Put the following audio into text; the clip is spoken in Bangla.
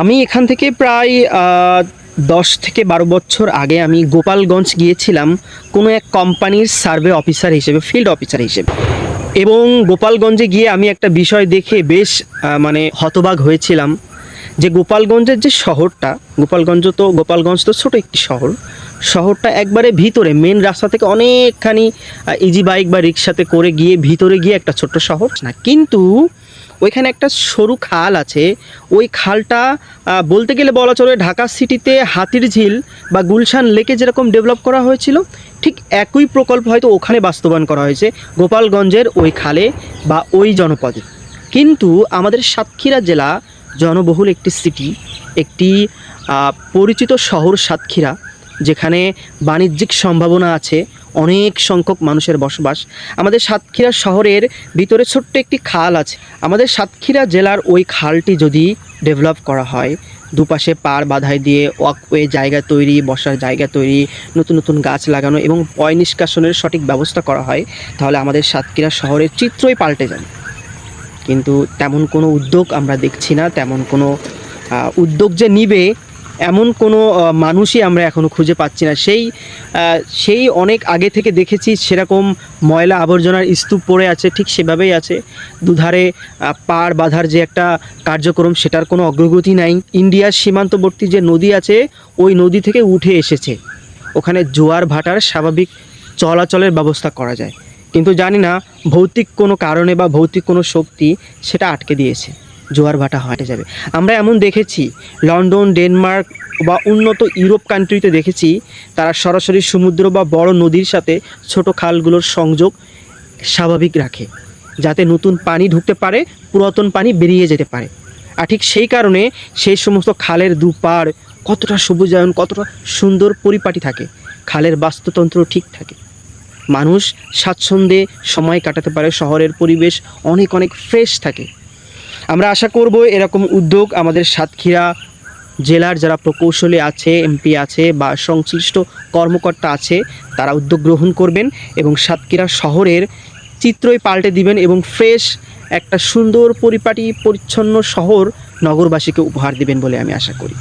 আমি এখান থেকে প্রায় 10 থেকে 12 বছর আগে আমি গোপালগঞ্জ গিয়েছিলাম কোনো এক কোম্পানির সার্ভে অফিসার হিসেবে, ফিল্ড অফিসার হিসেবে। এবং গোপালগঞ্জে গিয়ে আমি একটা বিষয় দেখে বেশ মানে হতবাক হয়েছিলাম যে গোপালগঞ্জের যে শহরটা, গোপালগঞ্জ তো ছোটো একটি শহরটা একবারে ভিতরে, মেন রাস্তা থেকে অনেকখানি ইজি বাইক বা রিক্সাতে করে গিয়ে ভিতরে গিয়ে একটা ছোট্ট শহর না, কিন্তু ওইখানে একটা সরু খাল আছে। ওই খালটা বলতে গেলে বলা চলে ঢাকা সিটিতে হাতির ঝিল বা গুলশান লেকে যেরকম ডেভেলপ করা হয়েছিল, ঠিক একই প্রকল্প হয়তো ওখানে বাস্তবায়ন করা হয়েছে গোপালগঞ্জের ওই খালে বা ওই জনপদে। কিন্তু আমাদের সাতক্ষীরা জেলা জনবহুল একটি সিটি, একটি পরিচিত শহর সাতক্ষীরা, যেখানে বাণিজ্যিক সম্ভাবনা আছে, অনেক সংখ্যক মানুষের বসবাস। আমাদের সাতক্ষীরা শহরের ভিতরে ছোট্ট একটি খাল আছে। আমাদের সাতক্ষীরা জেলার ওই খালটি যদি ডেভেলপ করা হয়, দুপাশে পার বাধাই দিয়ে ওয়াকওয়ে জায়গা তৈরি, বসার জায়গা তৈরি, নতুন নতুন গাছ লাগানো এবং পয় নিষ্কাশনের সঠিক ব্যবস্থা করা হয়, তাহলে আমাদের সাতক্ষীরা শহরের চিত্রই পাল্টে যাবে। কিন্তু তেমন কোনো উদ্যোগ আমরা দেখছি না, তেমন কোনো উদ্যোগ যে নিবে এমন কোনো মানুষই আমরা এখনও খুঁজে পাচ্ছি না। সেই অনেক আগে থেকে দেখেছি সেরকম ময়লা আবর্জনার স্তূপ পড়ে আছে, ঠিক সেভাবেই আছে। দুধারে পার বাঁধার যে একটা কার্যক্রম, সেটার কোনো অগ্রগতি নাই। ইন্ডিয়ার সীমান্তবর্তী যে নদী আছে, ওই নদী থেকে উঠে এসেছে, ওখানে জোয়ার ভাটার স্বাভাবিক চলাচলের ব্যবস্থা করা যায়, কিন্তু জানি না ভৌতিক কোনো কারণে বা ভৌতিক কোনো শক্তি সেটা আটকে দিয়েছে, জোয়ার ভাটা হটে যাবে। আমরা এমন দেখেছি লন্ডন, ডেনমার্ক বা উন্নত ইউরোপ কান্ট্রিতে দেখেছি, তারা সরাসরি সমুদ্র বা বড় নদীর সাথে ছোট খালগুলোর সংযোগ স্বাভাবিক রাখে, যাতে নতুন পানি ঢুকতে পারে, পুরাতন পানি বেরিয়ে যেতে পারে। আর ঠিক সেই কারণে সেই সমস্ত খালের দুপার কতটা সবুজায়ন, কতটা সুন্দর পরিপাটি থাকে, খালের বাস্তুতন্ত্র ঠিক থাকে, মানুষ স্বাচ্ছন্দ্যে সময় কাটাতে পারে, শহরের পরিবেশ অনেক অনেক ফ্রেশ থাকে। আমরা আশা করব এরকম উদ্যোগ আমাদের সাতক্ষীরা জেলার যারা প্রকৌশলী আছে, এমপি আছে বা সংশ্লিষ্ট কর্মকর্তা আছে, তারা উদ্যোগ গ্রহণ করবেন এবং সাতক্ষীরা শহরের চিত্রই পাল্টে দিবেন এবং ফ্রেশ একটা সুন্দর পরিপাটি পরিচ্ছন্ন শহর নগরবাসীকে উপহার দিবেন বলে আমি আশা করি।